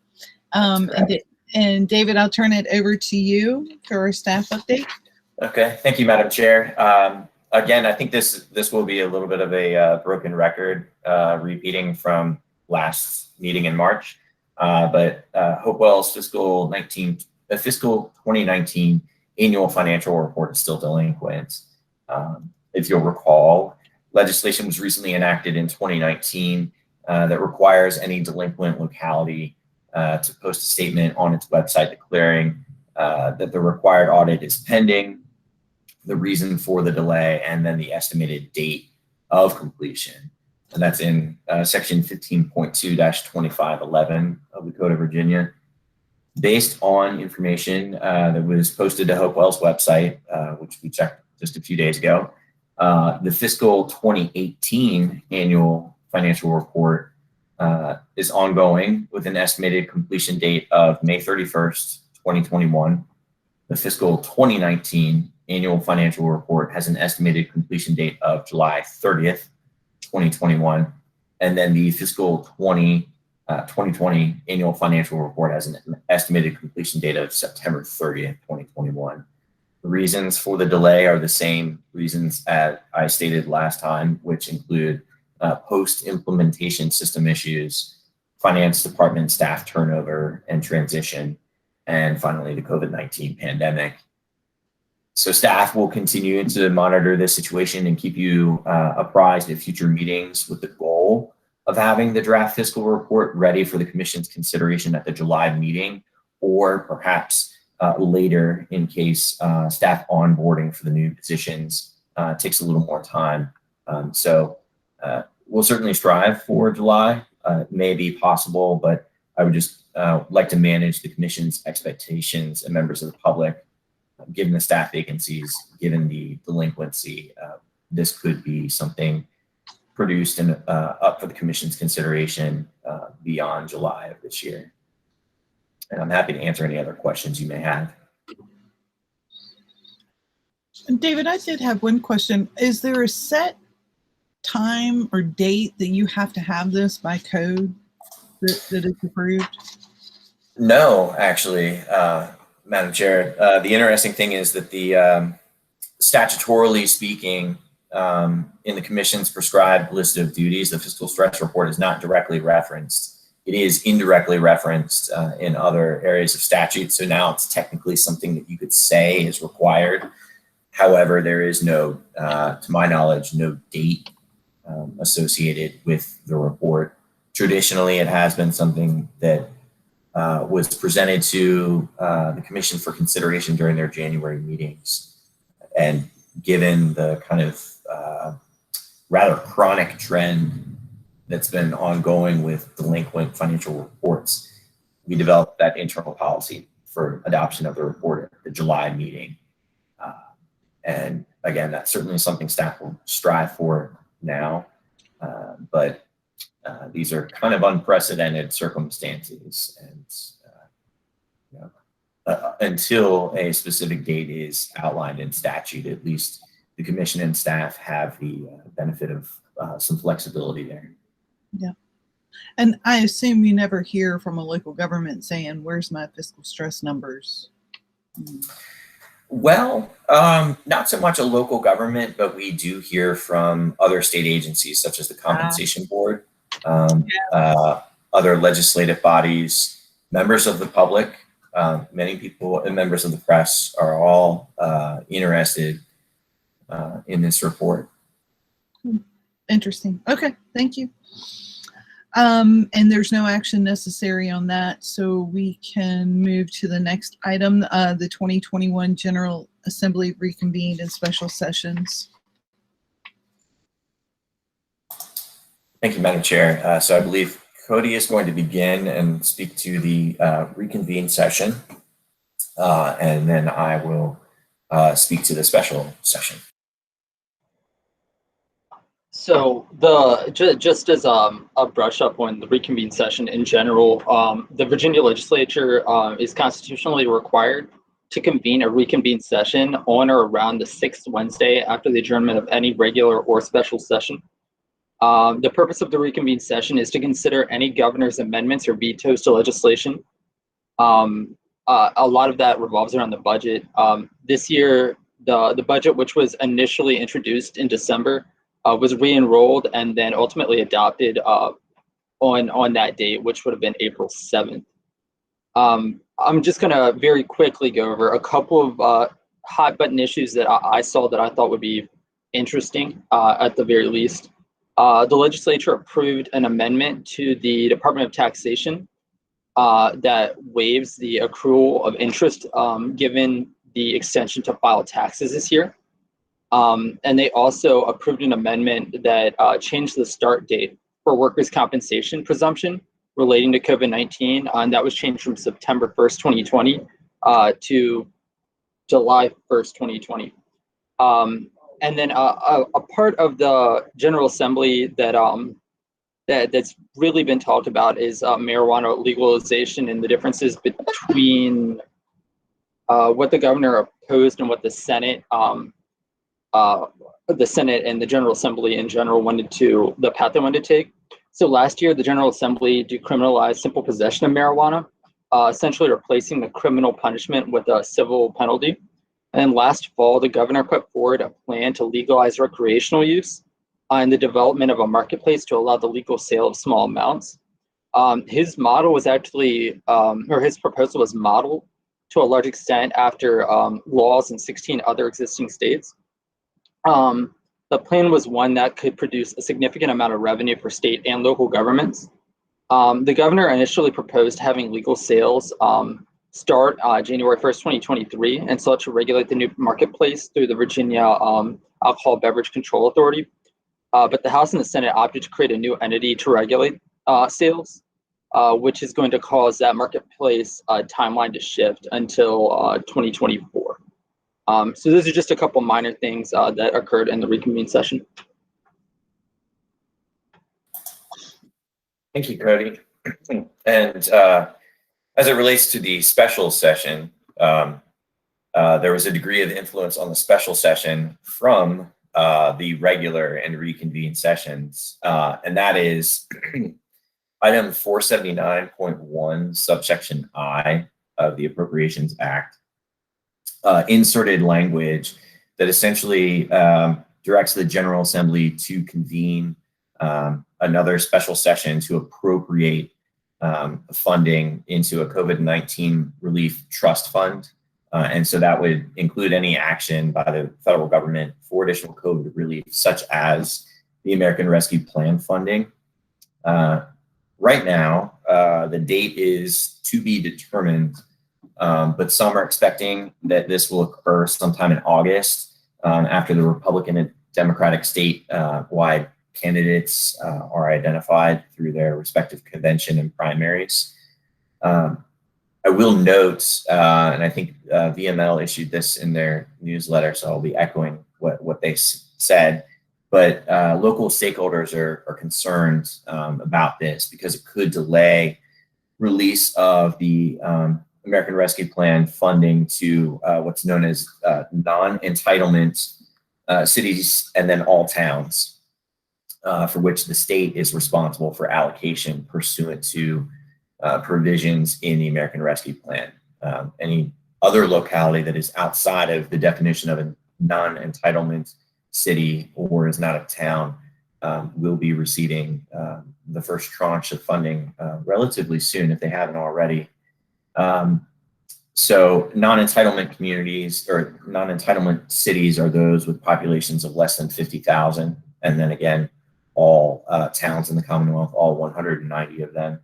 And David, I'll turn it over to you for our staff update. Okay, thank you, Madam Chair. Again, I think this will be a little bit of a broken record, repeating from last meeting in March. But Hopewell's fiscal 2019 annual financial report is still delinquent. If you'll recall, legislation was recently enacted in 2019 that requires any delinquent locality to post a statement on its website declaring that the required audit is pending, the reason for the delay, and then the estimated date of completion. And that's in section 15.2-2511 of the Code of Virginia. Based on information that was posted to Hopewell's website, which we checked just a few days ago, the fiscal 2018 annual financial report is ongoing with an estimated completion date of May 31st, 2021. The fiscal 2019 annual financial report has an estimated completion date of July 30th, 2021. And then the fiscal 2020 annual financial report has an estimated completion date of September 30th, 2021. The reasons for the delay are the same reasons as I stated last time, which include post-implementation system issues, finance department staff turnover and transition, and finally the COVID-19 pandemic. So staff will continue to monitor this situation and keep you apprised of future meetings with the goal of having the draft fiscal report ready for the commission's consideration at the July meeting, or perhaps later in case staff onboarding for the new positions takes a little more time. We'll certainly strive for July. It may be possible, but I would just like to manage the commission's expectations and members of the public. Given the staff vacancies, given the delinquency, this could be something produced and up for the commission's consideration beyond July of this year. And I'm happy to answer any other questions you may have. David, I did have one question. Is there a set time or date that you have to have this by code that is approved? No, actually, Madam Chair. The interesting thing is that the statutorily speaking, in the commission's prescribed list of duties, the fiscal stress report is not directly referenced. It is indirectly referenced in other areas of statute. So now it's technically something that you could say is required. However, there is no, to my knowledge, no date associated with the report. Traditionally, it has been something that was presented to the commission for consideration during their January meetings. And given the kind of rather chronic trend that's been ongoing with delinquent financial reports, we developed that internal policy for adoption of the report at the July meeting. And again, that's certainly something staff will strive for now, but these are kind of unprecedented circumstances, and until a specific date is outlined in statute, at least the commission and staff have the benefit of some flexibility there. Yeah. And I assume you never hear from a local government saying, where's my fiscal stress numbers? Well, not so much a local government, but we do hear from other state agencies such as the Compensation Board, other legislative bodies, members of the public, many people and members of the press are all interested in this report. Interesting. Okay, thank you. And there's no action necessary on that, so we can move to the next item, the 2021 General Assembly reconvened in special sessions. Thank you, Madam Chair. So I believe Cody is going to begin and speak to the reconvened session, and then I will speak to the special session. So just as a brush up on the reconvened session in general, the Virginia legislature is constitutionally required to convene a reconvened session on or around the 6th Wednesday after the adjournment of any regular or special session. The purpose of the reconvened session is to consider any governor's amendments or vetoes to legislation. A lot of that revolves around the budget. This year, the budget, which was initially introduced in December, was re-enrolled and then ultimately adopted on that date, which would have been April 7th. I'm just going to very quickly go over a couple of hot button issues that I saw that I thought would be interesting at the very least. The legislature approved an amendment to the Department of Taxation that waives the accrual of interest given the extension to file taxes this year. And they also approved an amendment that changed the start date for workers' compensation presumption relating to COVID-19. And that was changed from September 1st, 2020 to July 1st, 2020. And then a part of the General Assembly that's really been talked about is marijuana legalization and the differences between what the governor opposed and what the Senate and the General Assembly in general the path they wanted to take. So last year, the General Assembly decriminalized simple possession of marijuana, essentially replacing the criminal punishment with a civil penalty. And last fall, the governor put forward a plan to legalize recreational use and the development of a marketplace to allow the legal sale of small amounts. His model was actually, or his proposal was modeled to a large extent after laws in 16 other existing states. The plan was one that could produce a significant amount of revenue for state and local governments. The governor initially proposed having legal sales start January 1st, 2023, and sought to regulate the new marketplace through the Virginia Alcohol Beverage Control Authority. But the House and the Senate opted to create a new entity to regulate sales, which is going to cause that marketplace timeline to shift until 2024. So those are just a couple minor things that occurred in the reconvened session. Thank you, Cody. And as it relates to the special session, there was a degree of influence on the special session from the regular and reconvened sessions, and that is item 479.1, subsection I of the Appropriations Act. Inserted language that essentially directs the General Assembly to convene another special session to appropriate funding into a COVID-19 relief trust fund. And so that would include any action by the federal government for additional COVID relief, such as the American Rescue Plan funding. Right now, the date is to be determined, but some are expecting that this will occur sometime in August after the Republican Democratic state-wide candidates are identified through their respective convention and primaries. I will note, and I think VML issued this in their newsletter, so I'll be echoing what they said, but local stakeholders are concerned about this because it could delay release of the American Rescue Plan funding to what's known as non-entitlement cities and then all towns, for which the state is responsible for allocation pursuant to provisions in the American Rescue Plan. Any other locality that is outside of the definition of a non-entitlement city or is not a town will be receiving the first tranche of funding relatively soon if they haven't already. So non-entitlement communities or non-entitlement cities are those with populations of less than 50,000. And then again, all towns in the Commonwealth, all 190 of them.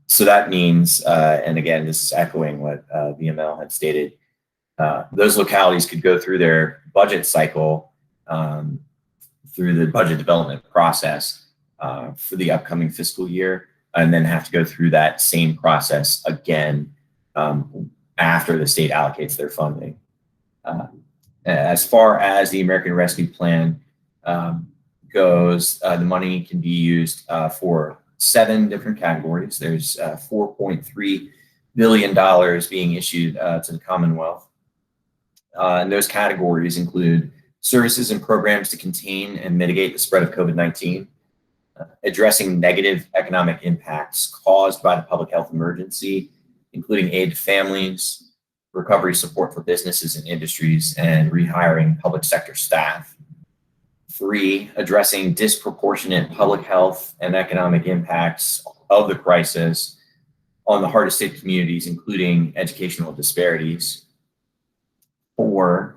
So that means, and again, this is echoing what VML had stated, those localities could go through their budget cycle through the budget development process for the upcoming fiscal year, and then have to go through that same process again after the state allocates their funding. As far as the American Rescue Plan goes, the money can be used for 7 different categories. There's $4.3 billion being issued to the Commonwealth. And those categories include services and programs to contain and mitigate the spread of COVID-19, addressing negative economic impacts caused by the public health emergency, including aid to families, recovery support for businesses and industries, and rehiring public sector staff. 3, addressing disproportionate public health and economic impacts of the crisis on the hardest hit communities, including educational disparities. 4,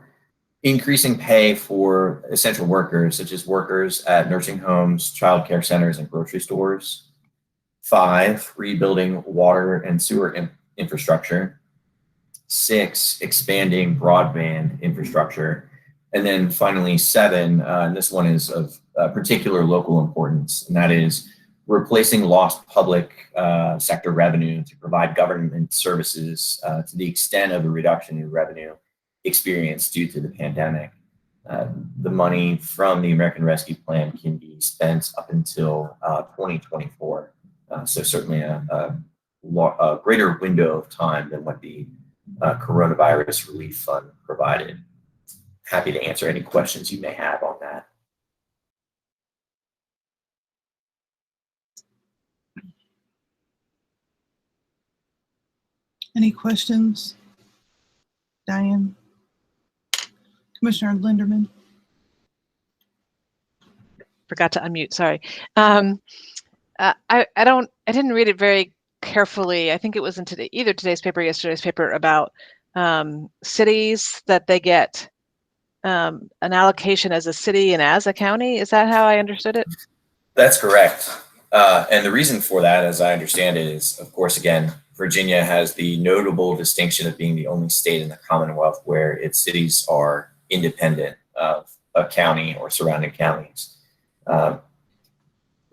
increasing pay for essential workers, such as workers at nursing homes, child care centers, and grocery stores. 5, rebuilding water and sewer infrastructure. 6, expanding broadband infrastructure. And then finally 7, and this one is of particular local importance, and that is replacing lost public sector revenue to provide government services to the extent of the reduction in revenue experienced due to the pandemic. The money from the American Rescue Plan can be spent up until 2024. So certainly a greater window of time than what the Coronavirus Relief Fund provided. Happy to answer any questions you may have on that. Any questions? Diane? Commissioner Linderman? Forgot to unmute, sorry. I didn't read it very carefully. I think it was in either today's paper or yesterday's paper about cities that they get an allocation as a city and as a county. Is that how I understood it? That's correct. And the reason for that, as I understand it, is, of course, again, Virginia has the notable distinction of being the only state in the Commonwealth where its cities are independent of a county or surrounding counties.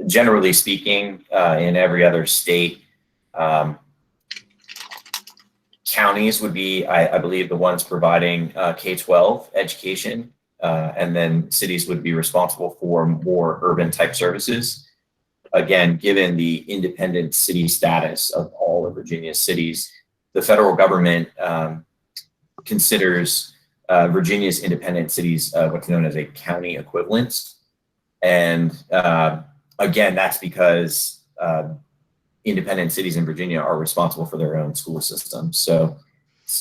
Generally speaking, in every other state, counties would be, I believe, the ones providing K-12 education, and then cities would be responsible for more urban type services. Again, given the independent city status of all of Virginia's cities, the federal government considers Virginia's independent cities what's known as a county equivalent. And again, that's because independent cities in Virginia are responsible for their own school systems. So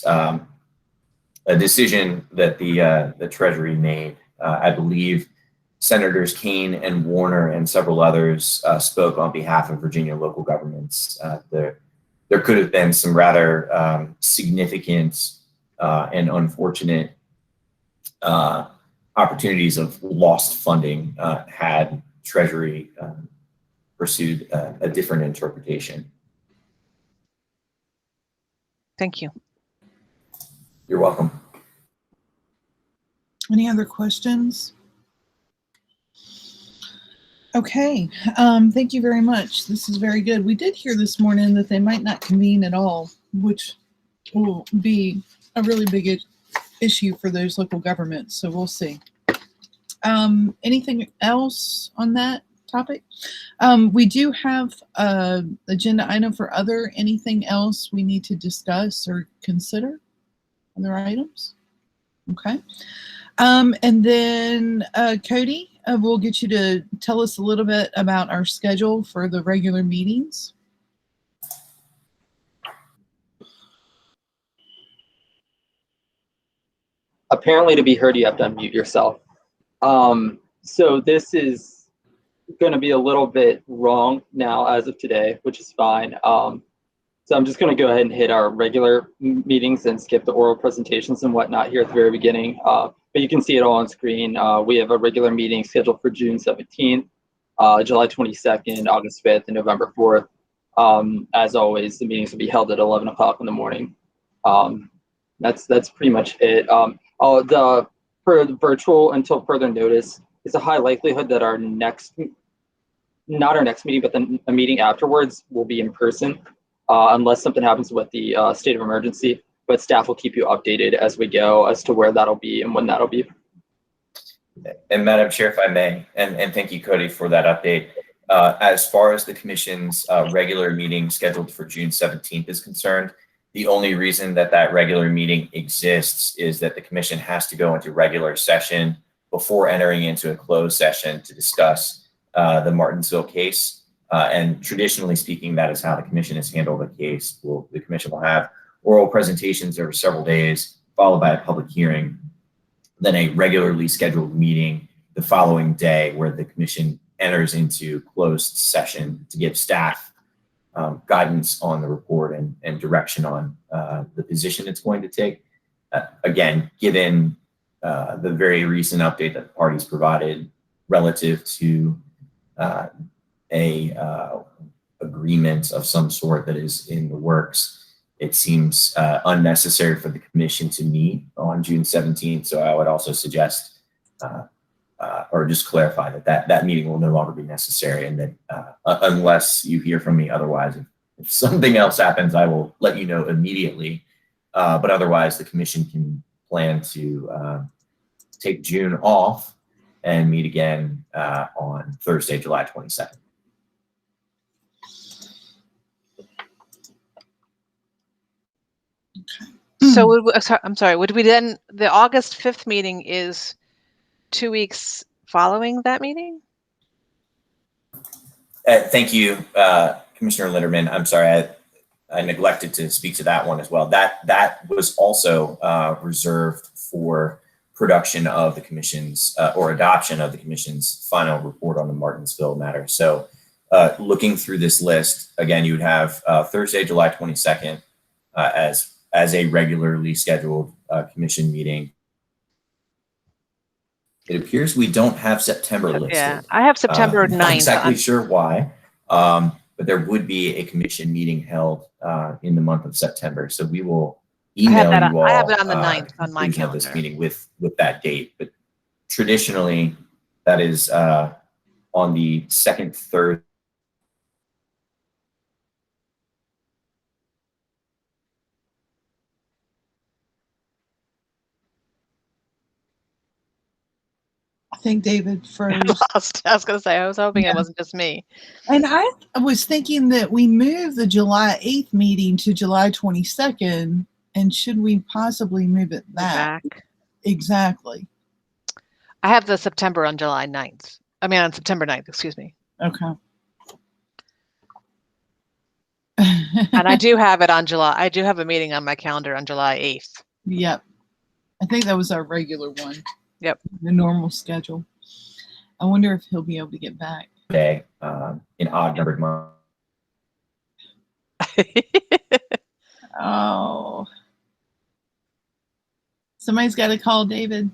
a decision that the Treasury made, I believe Senators Kane and Warner and several others spoke on behalf of Virginia local governments. There could have been some rather significant and unfortunate opportunities of lost funding had Treasury pursued a different interpretation. Thank you. You're welcome. Any other questions? Okay, thank you very much. This is very good. We did hear this morning that they might not convene at all, which will be a really big issue for those local governments. So we'll see. Anything else on that topic? We do have an agenda item for other. Anything else we need to discuss or consider? Other items? Okay. And then Cody, we'll get you to tell us a little bit about our schedule for the regular meetings. Apparently, to be heard, you have to unmute yourself. So this is going to be a little bit wrong now as of today, which is fine. So I'm just going to go ahead and hit our regular meetings and skip the oral presentations and whatnot here at the very beginning. But you can see it all on screen. We have a regular meeting scheduled for June 17th, July 22nd, August 5th, and November 4th. As always, the meetings will be held at 11 o'clock in the morning. That's pretty much it. For the virtual until further notice, it's a high likelihood that not our next meeting, but then a meeting afterwards will be in person, unless something happens with the state of emergency. But staff will keep you updated as we go as to where that'll be and when that'll be. And Madam Chair, if I may, and thank you, Cody, for that update. As far as the commission's regular meeting scheduled for June 17th is concerned, the only reason that that regular meeting exists is that the commission has to go into regular session before entering into a closed session to discuss the Martinsville case. And traditionally speaking, that is how the commission has handled the case. The commission will have oral presentations over several days, followed by a public hearing, then a regularly scheduled meeting the following day where the commission enters into closed session to give staff guidance on the report and direction on the position it's going to take. Again, given the very recent update that the parties provided relative to a agreement of some sort that is in the works, it seems unnecessary for the commission to meet on June 17th. So I would also suggest or just clarify that meeting will no longer be necessary, and that unless you hear from me otherwise, if something else happens, I will let you know immediately. But otherwise, the commission can plan to take June off and meet again on Thursday, July 22nd. So I'm sorry, would we then, the August 5th meeting is 2 weeks following that meeting? Thank you, Commissioner Linderman. I'm sorry, I neglected to speak to that one as well. That was also reserved for production of the commission's or adoption of the commission's final report on the Martinsville matter. So looking through this list, again, you would have Thursday, July 22nd as a regularly scheduled commission meeting. It appears we don't have September listed. Yeah, I have September 9th. Not exactly sure why, but there would be a commission meeting held in the month of September. So we will email you all. I have it on the 9th on my calendar. Of this meeting with that date, but traditionally that is on the second Thursday. I think David froze. Lost. I was going to say, I was hoping it wasn't just me. And I was thinking that we moved the July 8th meeting to July 22nd, and should we possibly move it back? Exactly. I have the September on July 9th. I mean, on September 9th, excuse me. Okay. And I do have it on July. I do have a meeting on my calendar on July 8th. Yep. I think that was our regular one. Yep. The normal schedule. I wonder if he'll be able to get back. Day in odd numbered month. Oh. Somebody's got to call David.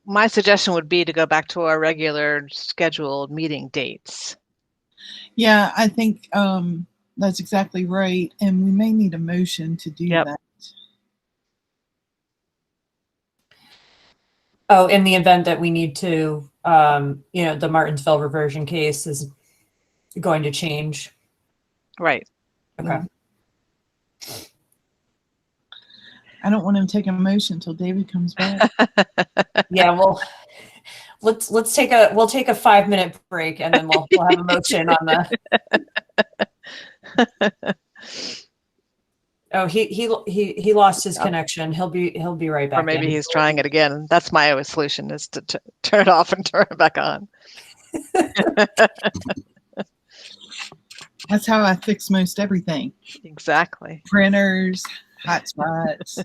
My suggestion would be to go back to our regular scheduled meeting dates. Yeah, I think That's exactly right. And we may need a motion to do Yep. that. Oh, in the event that we need to, the Martinsville reversion case is going to change. Right. Okay. I don't want him to take a motion until David comes back. Yeah, well, we'll take a 5-minute break and then we'll have a motion on the. Oh, he lost his connection. He'll be right back. Or maybe in. he's trying it again. That's my always solution, is to turn it off and turn it back on. That's how I fix most everything. Exactly. Printers, hotspots,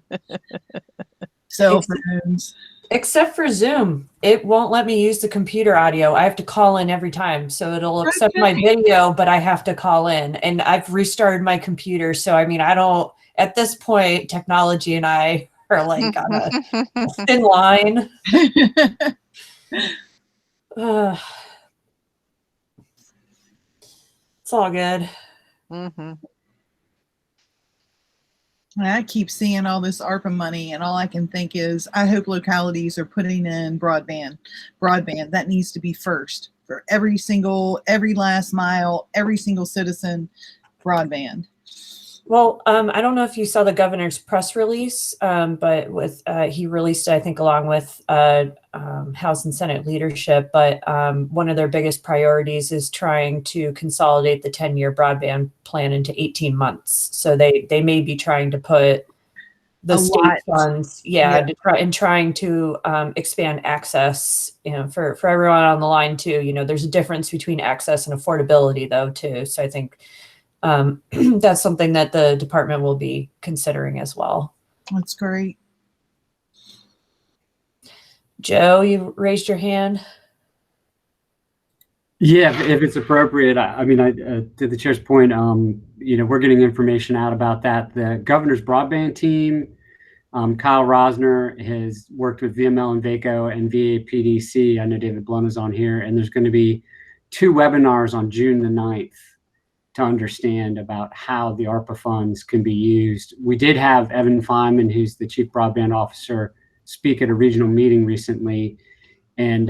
cell phones. Except for Zoom, it won't let me use the computer audio. I have to call in every time. So it'll accept my video, but I have to call in. And I've restarted my computer. So, I mean, I don't, at this point, technology and I are like on a thin line. It's all good. Mm-hmm. I keep seeing all this ARPA money, and all I can think is, I hope localities are putting in broadband. That needs to be first for every last mile, every single citizen, broadband. Well, I don't know if you saw the governor's press release, but he released it, I think, along with House and Senate leadership. But one of their biggest priorities is trying to consolidate the 10-year broadband plan into 18 months. So they may be trying to put the state funds, trying to expand access, for everyone on the line too. There's a difference between access and affordability, though, too. So I think that's something that the department will be considering as well. That's great. Joe, you raised your hand. Yeah, if it's appropriate. I mean, to the chair's point, we're getting information out about that. The governor's broadband team, Kyle Rosner, has worked with VML and VACO and VAPDC. I know David Blunt is on here, and there's going to be 2 webinars on June the 9th to understand about how the ARPA funds can be used. We did have Evan Feynman, who's the chief broadband officer, speak at a regional meeting recently. And,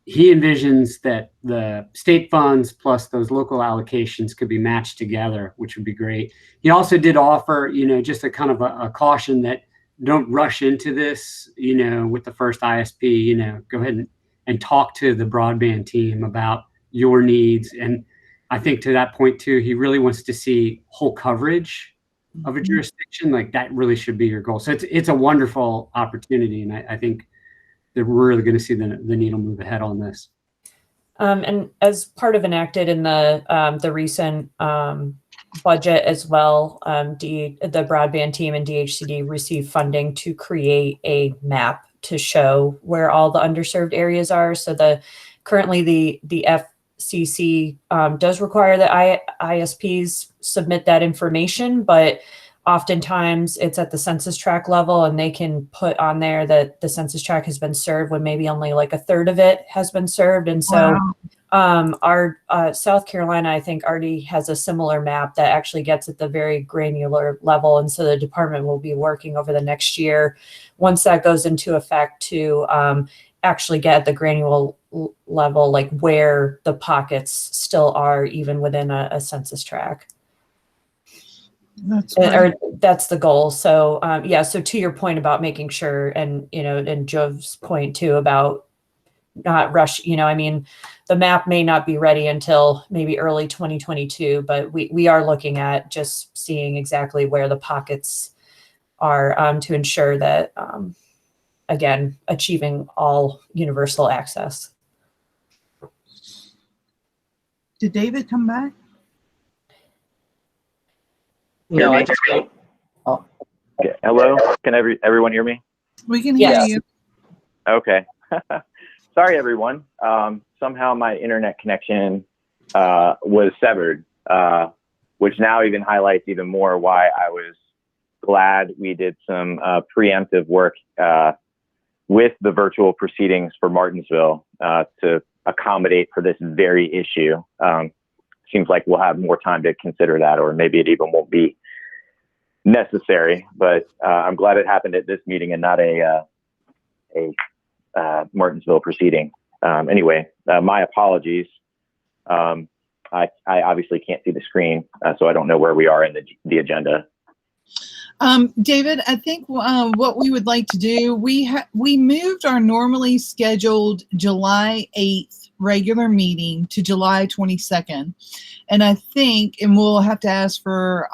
he envisions that the state funds plus those local allocations could be matched together, which would be great. He also did offer, just a kind of a caution that don't rush into this, with the first ISP, go ahead and talk to the broadband team about your needs. And I think to that point too, he really wants to see whole coverage of a jurisdiction. Like that really should be your goal. So it's a wonderful opportunity. And I think that we're really going to see the needle move ahead on this. And as part of enacted in the recent budget as well, the broadband team and DHCD received funding to create a map to show where all the underserved areas are. So currently the FCC does require that ISPs submit that information, but oftentimes it's at the census tract level, and they can put on there that the census tract has been served when maybe only like a third of it has been served. And so our South Carolina, I think, already has a similar map that actually gets at the very granular level. And so the department will be working over the next year, once that goes into effect, to actually get at the granular level, like where the pockets still are even within a census tract. That's the goal. So so to your point about making sure, and and Joe's point too about not rush, the map may not be ready until maybe early 2022, but we are looking at just seeing exactly where the pockets are, to ensure that again, achieving all universal access. Did David come back? No, I just. Oh. Okay. Hello. Can everyone hear me? We can hear you. Okay. Sorry, everyone. Somehow my internet connection was severed, which now even highlights even more why I was glad we did some preemptive work with the virtual proceedings for Martinsville to accommodate for this very issue. seems like we'll have more time to consider that, or maybe it even won't be necessary. But I'm glad it happened at this meeting and not a Martinsville proceeding. Anyway, my apologies. I obviously can't see the screen, so I don't know where we are in the agenda. David, I think what we would like to do, we moved our normally scheduled July 8th regular meeting to July 22nd. And I think, and we'll have to ask for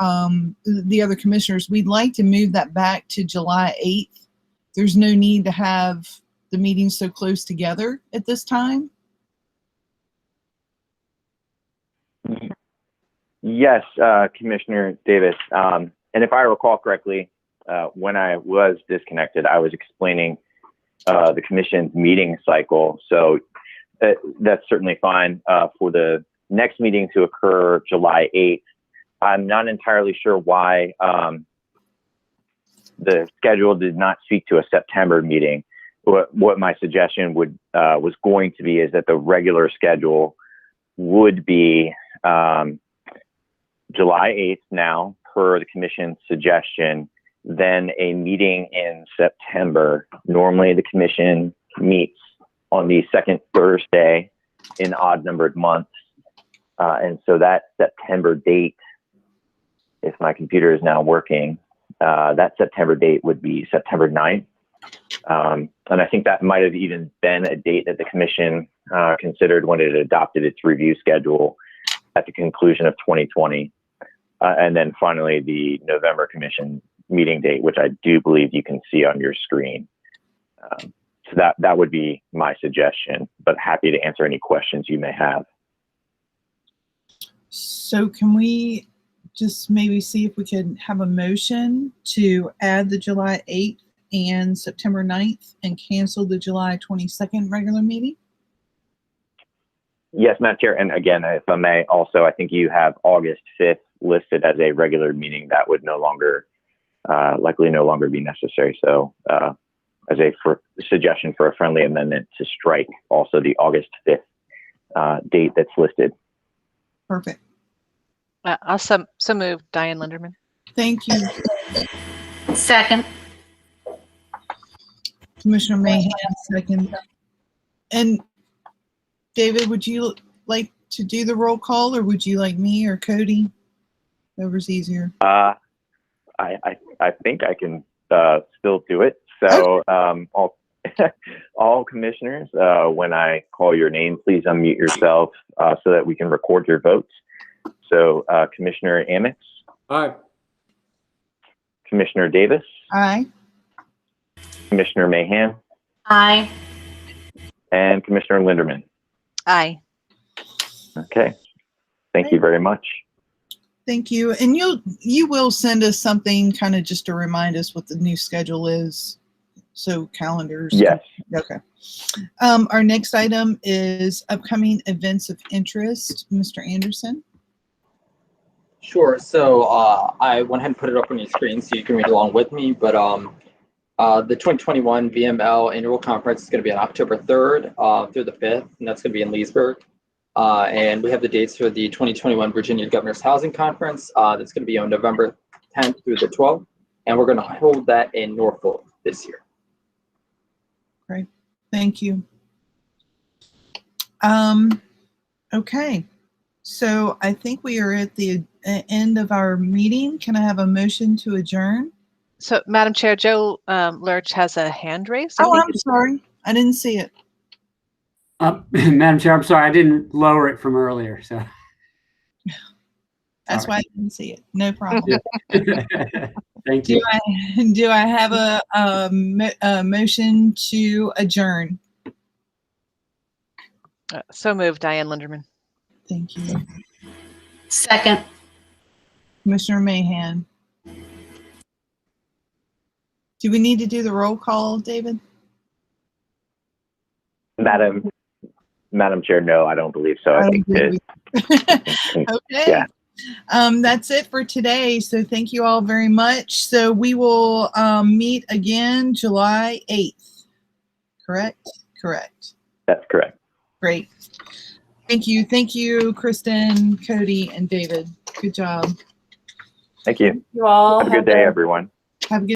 the other commissioners, we'd like to move that back to July 8th. There's no need to have the meetings so close together at this time. Yes, Commissioner Davis. And if I recall correctly, when I was disconnected, I was explaining the commission's meeting cycle. So that's certainly fine. For the next meeting to occur July 8th, I'm not entirely sure why the schedule did not speak to a September meeting. What my suggestion was going to be is that the regular schedule would be July 8th now, per the commission's suggestion, then a meeting in September. Normally the commission meets on the second Thursday in odd numbered months. And so that September date, if my computer is now working, that September date would be September 9th. And I think that might have even been a date that the commission considered when it adopted its review schedule at the conclusion of 2020. And then finally, the November commission meeting date, which I do believe you can see on your screen. So that would be my suggestion, but happy to answer any questions you may have. So can we just maybe see if we can have a motion to add the July 8th and September 9th and cancel the July 22nd regular meeting? Yes, Madam Chair. And again, if I may, also, I think you have August 5th listed as a regular meeting. That would likely no longer be necessary. So as a suggestion for a friendly amendment to strike also the August 5th date that's listed. Perfect. I'll so move, Diane Linderman. Thank you. Second. Commissioner Mahan, second. And David, would you like to do the roll call, or would you like me or Cody? Whoever's easier. I think I can still do it. So all commissioners, when I call your name, please unmute yourself so that we can record your votes. So Commissioner Amix. Aye. Commissioner Davis. Aye. Commissioner Mahan. Aye. And Commissioner Linderman. Aye. Okay. Thank you very much. Thank you. And you will send us something kind of just to remind us what the new schedule is. So calendars. Yes. Okay. Our next item is upcoming events of interest. Mr. Anderson. Sure. So I went ahead and put it up on your screen so you can read along with me. But the 2021 VML annual conference is going to be on October 3rd through the 5th, and that's going to be in Leesburg. And we have the dates for the 2021 Virginia Governor's Housing Conference. That's going to be on November 10th through the 12th, and we're going to hold that in Norfolk this year. Great. Thank you. Okay. So I think we are at the end of our meeting. Can I have a motion to adjourn? So, Madam Chair, Joe Lurch has a hand raised. Oh, I'm sorry. I didn't see it. Madam Chair, I'm sorry, I didn't lower it from earlier. So that's why I didn't see it. No problem. Thank you. Do I have a motion to adjourn? So moved, Diane Linderman. Thank you. Second. Commissioner Mahan. Do we need to do the roll call, David? Madam Chair, no, I don't believe so. I think Okay. Yeah. That's it for today. So thank you all very much. So we will meet again July 8th. Correct? Correct. That's correct. Great. Thank you. Thank you, Kristen, Cody, and David. Good job. Thank you. You all Have a good day, everyone. Have a good